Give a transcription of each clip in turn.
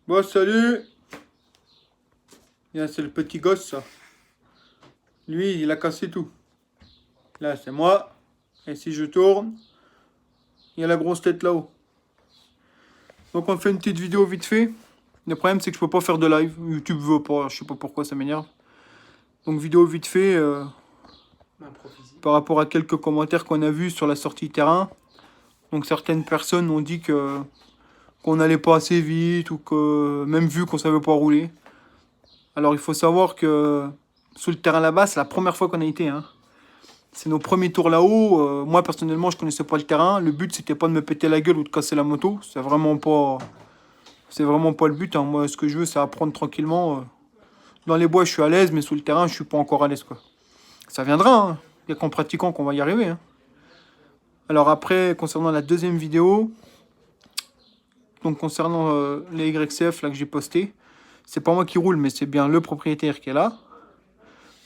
Bon, salut. C'est le petit gosse, ça. Lui, il a cassé tout. Là, c'est moi. Et si je tourne, il y a la grosse tête là-haut. Donc, on fait une petite vidéo vite fait. Le problème, c'est que je peux pas faire de live. YouTube veut pas. Je sais pas pourquoi, ça m'énerve. Donc, vidéo vite fait par rapport à quelques commentaires qu'on a vus sur la sortie terrain. Donc, certaines personnes ont dit que qu'on n'allait pas assez vite ou que même vu qu'on savait pas rouler. Alors, il faut savoir que sous le terrain là-bas, c'est la première fois qu'on a été, hein. C'est nos premiers tours là-haut. Moi, personnellement, je connaissais pas le terrain. Le but, c'était pas de me péter la gueule ou de casser la moto. C'est vraiment pas le but, hein. Moi, ce que je veux, c'est apprendre tranquillement. Dans les bois, je suis à l'aise, mais sous le terrain, je suis pas encore à l'aise, quoi. Ça viendra, hein. Il y a qu'en pratiquant qu'on va y arriver, hein. Alors après, concernant la deuxième vidéo, donc concernant les YCF là que j'ai posté, c'est pas moi qui roule, mais c'est bien le propriétaire qui est là.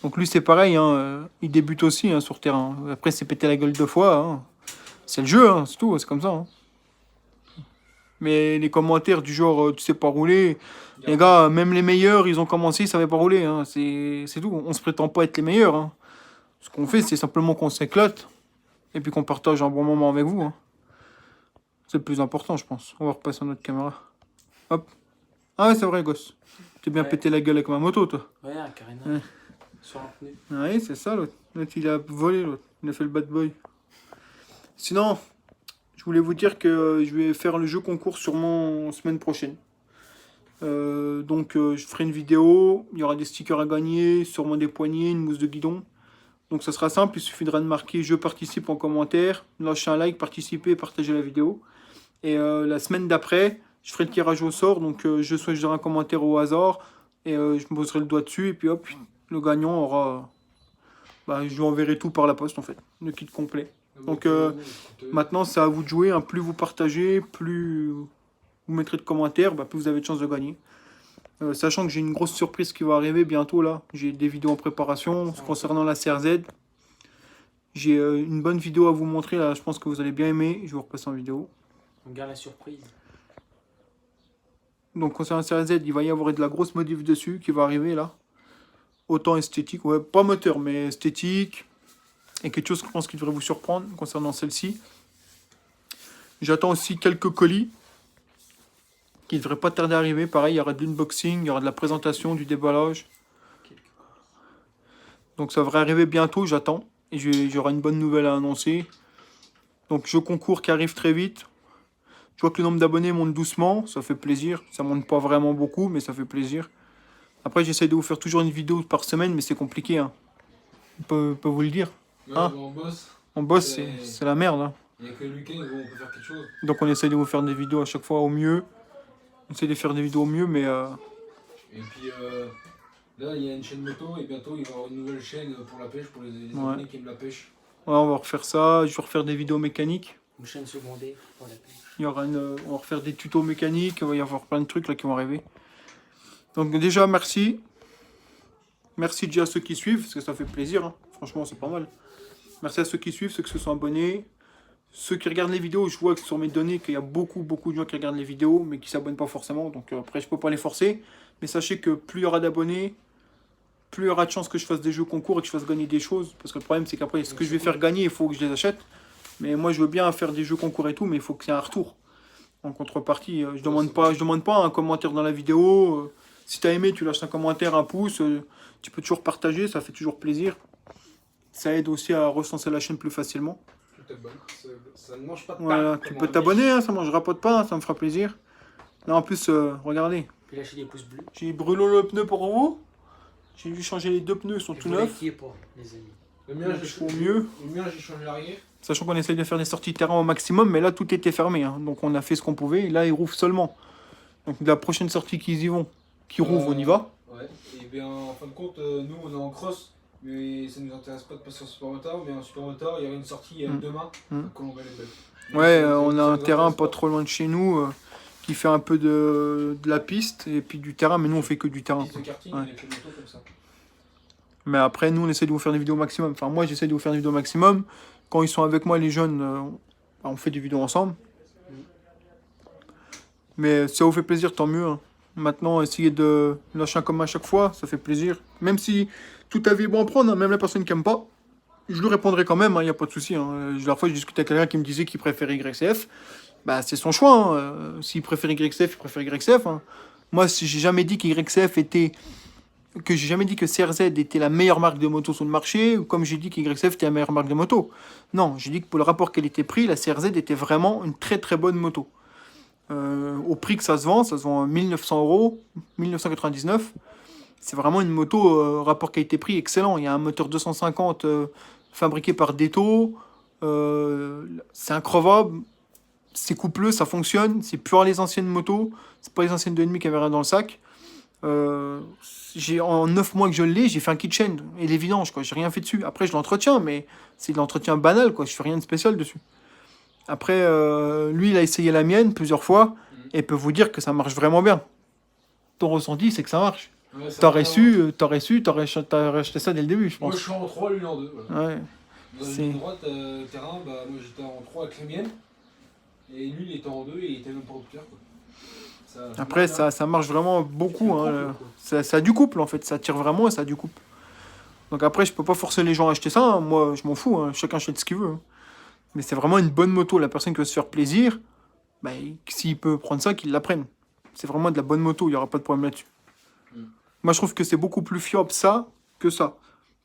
Donc lui, c'est pareil, hein, il débute aussi, hein, sur terrain. Après, c'est pété la gueule 2 fois, hein. C'est le jeu, hein, c'est tout, c'est comme ça, hein. Mais les commentaires du genre tu sais pas rouler, les gars, même les meilleurs, ils ont commencé, ils savaient pas rouler, hein. C'est tout. On se prétend pas être les meilleurs, hein. Ce qu'on fait, c'est simplement qu'on s'éclate et puis qu'on partage un bon moment avec vous, hein. C'est le plus important, je pense. On va repasser à notre caméra. Hop. Ah ouais, c'est vrai, gosse. T'es bien pété la gueule avec ma moto, toi. Ouais, un carénage. Ouais. Sur un pneu. Ouais, c'est ça, l'autre. L'autre, il a volé, l'autre. Il a fait le bad boy. Sinon, je voulais vous dire que je vais faire le jeu concours sûrement semaine prochaine. Donc je ferai une vidéo, il y aura des stickers à gagner, sûrement des poignées, une mousse de guidon. Donc ça sera simple, il suffira de marquer je participe en commentaire, lâcher un like, participer et partager la vidéo. Et la semaine d'après, je ferai le tirage au sort, donc je choisirai un commentaire au hasard et je me poserai le doigt dessus et puis hop, le gagnant aura... Bah, je lui enverrai tout par la poste en fait, le kit complet. Donc maintenant c'est à vous de jouer, hein. Plus vous partagez, plus vous mettrez de commentaires, bah, plus vous avez de chances de gagner. Sachant que j'ai une grosse surprise qui va arriver bientôt là. J'ai des vidéos en préparation concernant la CRZ. J'ai une bonne vidéo à vous montrer là, je pense que vous allez bien aimer. Je vais vous repasser en vidéo. On garde la surprise. Donc concernant la CRZ, il va y avoir de la grosse modif dessus qui va arriver là. Autant esthétique, ouais, pas moteur mais esthétique. Et quelque chose que je pense qui devrait vous surprendre concernant celle-ci. J'attends aussi quelques colis qui ne devraient pas tarder à arriver. Pareil, il y aura de l'unboxing, il y aura de la présentation, du déballage. Donc ça devrait arriver bientôt, j'attends. Et j'aurai une bonne nouvelle à annoncer. Donc jeu concours qui arrive très vite. Je vois que le nombre d'abonnés monte doucement, ça fait plaisir. Ça monte pas vraiment beaucoup, mais ça fait plaisir. Après, j'essaie de vous faire toujours une vidéo par semaine, mais c'est compliqué, hein. On peut vous le dire. Ouais, Hein, on bosse. on bosse, c'est la merde, hein. Il n'y a que le week-end où on peut faire quelque chose. Donc on essaie de vous faire des vidéos à chaque fois au mieux. On essaie de faire des vidéos au mieux, mais... Et puis là, il y a une chaîne moto et bientôt il va y avoir une nouvelle chaîne pour la pêche, pour les Ouais. abonnés qui aiment la pêche. Ouais, on va refaire ça. Je vais refaire des vidéos mécaniques. Une chaîne secondaire pour la pêche. On va refaire des tutos mécaniques. Il va y avoir plein de trucs là qui vont arriver. Donc déjà, merci. Merci déjà à ceux qui suivent, parce que ça fait plaisir, hein. Franchement, c'est pas mal. Merci à ceux qui suivent, ceux qui se sont abonnés. Ceux qui regardent les vidéos, je vois que sur mes données qu'il y a beaucoup de gens qui regardent les vidéos, mais qui s'abonnent pas forcément. Donc après, je peux pas les forcer. Mais sachez que plus il y aura d'abonnés, plus il y aura de chances que je fasse des jeux concours et que je fasse gagner des choses. Parce que le problème, c'est qu'après, ce que je vais faire gagner, il faut que je les achète. Mais moi, je veux bien faire des jeux concours et tout, mais il faut qu'il y ait un retour. En contrepartie, je demande pas un commentaire dans la vidéo. Si tu as aimé, tu lâches un commentaire, un pouce. Tu peux toujours partager, ça fait toujours plaisir. Ça aide aussi à recenser la chaîne plus facilement. Tout est bon. Ça ne mange pas de pain. Voilà, tu peux t'abonner, hein, ça mangera pas de pain, ça me fera plaisir. Là en plus, regardez, Puis lâcher des pouces bleus. j'ai brûlé le pneu pour vous. J'ai dû changer les 2 pneus, ils sont tout neufs. Vérifiez pas, les amis. Le mien, Je fais au mieux. j'ai changé l'arrière. Sachant qu'on essaye de faire des sorties de terrain au maximum, mais là tout était fermé, hein. Donc on a fait ce qu'on pouvait, et là ils rouvrent seulement. Donc la prochaine sortie qu'ils y vont, qui rouvrent, on y va. Ouais, et bien en fin de compte, nous on est en cross, mais ça nous intéresse pas de passer en super motard, mais en super motard il y aura une sortie demain à Colombey-les-Belles. Ouais, on a un terrain pas trop loin de chez nous, qui fait un peu de la piste, et puis du terrain, mais nous on fait que du terrain. Piste de karting, Ouais. avec les motos comme ça. Mais après, nous, on essaie de vous faire des vidéos au maximum. Enfin, moi, j'essaie de vous faire des vidéos au maximum. Quand ils sont avec moi, les jeunes, on fait des vidéos ensemble. Mais si ça vous fait plaisir, tant mieux, hein. Maintenant, essayer de lâcher un comme à chaque fois, ça fait plaisir. Même si tout avis est bon à prendre, hein, même la personne qui aime pas, je lui répondrai quand même, il n'y a pas de souci. Hein. La dernière fois, je discutais avec quelqu'un qui me disait qu'il préférait YCF. Bah, c'est son choix. Hein. S'il préfère YCF, il préfère YCF. Hein. Moi, si j'ai jamais dit que YCF était. Que j'ai jamais dit que CRZ était la meilleure marque de moto sur le marché, ou comme j'ai dit que YCF était la meilleure marque de moto. Non, j'ai dit que pour le rapport qualité-prix, la CRZ était vraiment une très très bonne moto. Au prix que ça se vend 1900 euros, 1999. C'est vraiment une moto rapport qualité-prix excellent. Il y a un moteur 250 fabriqué par Detto. C'est increvable. C'est coupleux, ça fonctionne. C'est pur les anciennes motos. C'est pas les anciennes de ennemi qui avaient rien dans le sac. En 9 mois que je l'ai, j'ai fait un kitchen et les vidanges, quoi. J'ai rien fait dessus. Après, je l'entretiens, mais c'est de l'entretien banal, quoi. Je fais rien de spécial dessus. Après, lui, il a essayé la mienne plusieurs fois et peut vous dire que ça marche vraiment bien. Ton ressenti, c'est que ça marche. Ouais, ça T'aurais va, su, t'aurais acheté ça dès le début, je Moi pense. je suis en 3, lui il est en 2. Voilà. Ouais. Dans C'est- une droite, terrain, bah, moi j'étais en 3 avec la mienne. Et lui il était en 2 et il était même pas rupture. Après, ça marche vraiment beaucoup. Du Hein. couple, quoi. Ça a du couple, en fait. Ça tire vraiment et ça a du couple. Donc après, je peux pas forcer les gens à acheter ça. Hein. Moi, je m'en fous. Hein. Chacun achète ce qu'il veut. Hein. Mais c'est vraiment une bonne moto. La personne qui veut se faire plaisir, bah, s'il peut prendre ça, qu'il la prenne. C'est vraiment de la bonne moto. Il n'y aura pas de problème là-dessus. Mm. Moi, je trouve que c'est beaucoup plus fiable ça que ça.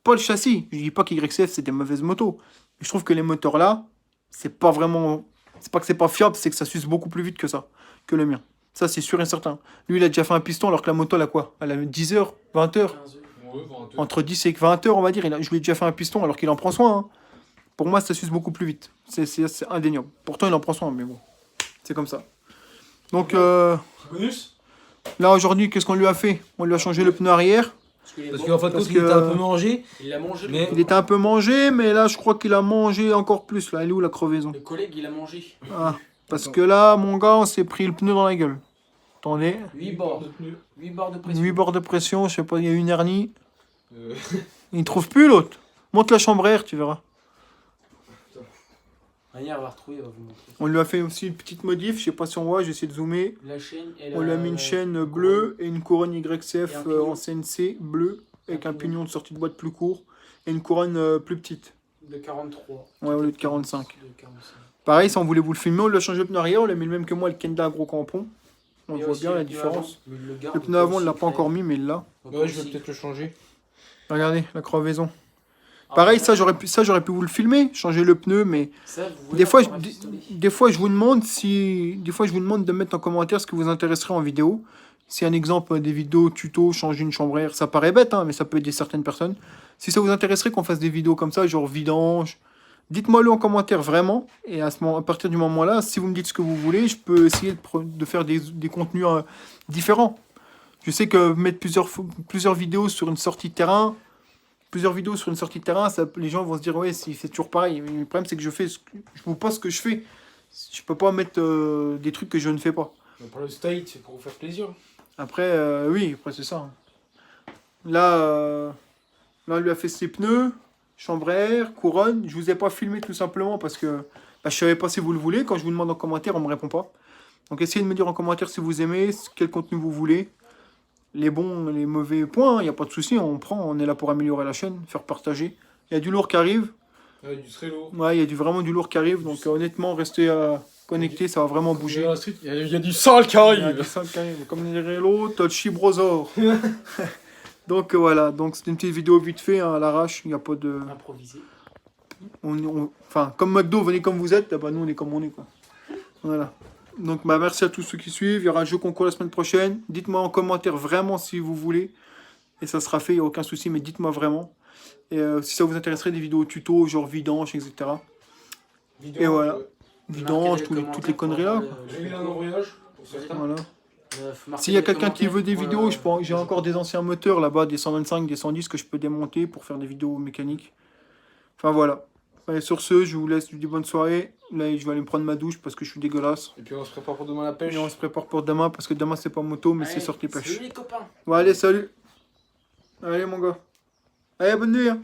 Pas le châssis. Je dis pas qu'YCF, c'est des mauvaises motos. Mais je trouve que les moteurs là, c'est pas vraiment. C'est pas que c'est pas fiable, c'est que ça s'use beaucoup plus vite que ça. Que le mien. Ça, c'est sûr et certain. Lui, il a déjà fait un piston alors que la moto, elle a quoi? Elle a 10 heures, 20 heures. 15 euros. Ouais, 20 heures. Entre 10 et 20 heures, on va dire. Je lui ai déjà fait un piston alors qu'il en prend soin. Hein. Pour moi, ça s'use beaucoup plus vite. C'est indéniable. Pourtant, il en prend soin, mais bon. C'est comme ça. Donc, Bonus là, aujourd'hui, qu'est-ce qu'on lui a fait? On lui a changé le pneu arrière. Parce qu'il est Parce bon. qu'en fin de Parce compte, il était que- un peu mangé. Il l'a mangé. Mais- Il était un peu mangé, mais là, je crois qu'il a mangé encore plus. Là, elle est où la crevaison? Le collègue, il a mangé. Ah, parce que là, mon gars, on s'est pris le pneu dans la gueule. Attendez. 8 bords. de pneus. 8 bords de pression. 8 bords de pression, je sais pas, il y a une hernie. Euh, Il ne trouve plus l'autre. Monte la chambre à air, tu verras. Manière, elle va retrouver, elle va vous montrer. On lui a fait aussi une petite modif, je sais pas si on voit, j'essaie de zoomer. La chaîne et On lui a mis une chaîne bleue et une couronne YCF Et un pignon. en CNC bleu avec Un un pignon. pignon de sortie de boîte plus court et une couronne plus petite. de 43. Ouais, au lieu de 45. De 45. Pareil, si on voulait vous le filmer, on lui a changé le pneu arrière, on lui a mis le même que moi, le Kenda gros crampon. On Il y a voit aussi bien le la pneu différence. avant, mais le garde, Le pneu avant, on l'a aussi pas encore très- mis, mais il l'a. Ouais, je vais aussi. peut-être le changer. Regardez, la crevaison. Ah, Pareil, voilà. ça j'aurais pu vous le filmer, changer le pneu, mais Ça, vous voyez des fois, encore un pistolet. des fois, je vous demande de mettre en commentaire ce que vous intéresserait en vidéo. Si un exemple des vidéos tuto changer une chambre à air, ça paraît bête, hein, mais ça peut aider certaines personnes. Si ça vous intéresserait qu'on fasse des vidéos comme ça, genre vidange, dites-moi-le en commentaire vraiment. Et à partir du moment-là, si vous me dites ce que vous voulez, je peux essayer de faire des contenus différents. Je sais que mettre plusieurs vidéos sur une sortie de terrain, les gens vont se dire ouais, c'est toujours pareil. Mais le problème c'est que je vous pose ce que je fais. Je peux pas mettre des trucs que je ne fais pas. Pour le state, c'est pour vous faire plaisir. Après, oui, après c'est ça. Là, on lui a fait ses pneus, chambre à air, couronne. Je vous ai pas filmé tout simplement parce que je savais pas si vous le voulez. Quand je vous demande en commentaire, on me répond pas. Donc essayez de me dire en commentaire si vous aimez, quel contenu vous voulez. Les bons, les mauvais points, il n'y a pas de souci, on prend, on est là pour améliorer la chaîne, faire partager. Il y a du lourd qui arrive. Ouais, du très lourd. Ouais, il y a vraiment du lourd qui arrive. Donc honnêtement, restez connectés, ça va vraiment bouger. Il y a du sale qui Il y a arrive. du sang qui arrive. Comme dirait l'autre, le chibrosaure. Donc voilà, donc c'est une petite vidéo vite fait hein, à l'arrache, il n'y a pas de... Improvisé. Enfin, comme McDo, venez comme vous êtes, nous on est comme on est quoi. Voilà. Donc merci à tous ceux qui suivent, il y aura un jeu concours la semaine prochaine. Dites-moi en commentaire vraiment si vous voulez. Et ça sera fait, il n'y a aucun souci, mais dites-moi vraiment. Et si ça vous intéresserait des vidéos tuto, genre vidange, etc. Et voilà. Vidange, toutes les conneries là. J'ai mis un embrayage pour certains. Voilà. S'il y a quelqu'un qui veut des vidéos, j'ai encore des anciens moteurs là-bas, des 125, des 110 que je peux démonter pour faire des vidéos mécaniques. Enfin voilà. Allez, sur ce, je vous laisse, je vous dis bonne soirée. Là, je vais aller me prendre ma douche parce que je suis dégueulasse. Et puis on se prépare pour demain la pêche. Et on se prépare pour demain parce que demain c'est pas moto mais c'est Allez, sortie pêche. salut les copains. Bon allez, salut. Allez mon gars. Allez, bonne nuit. Hein.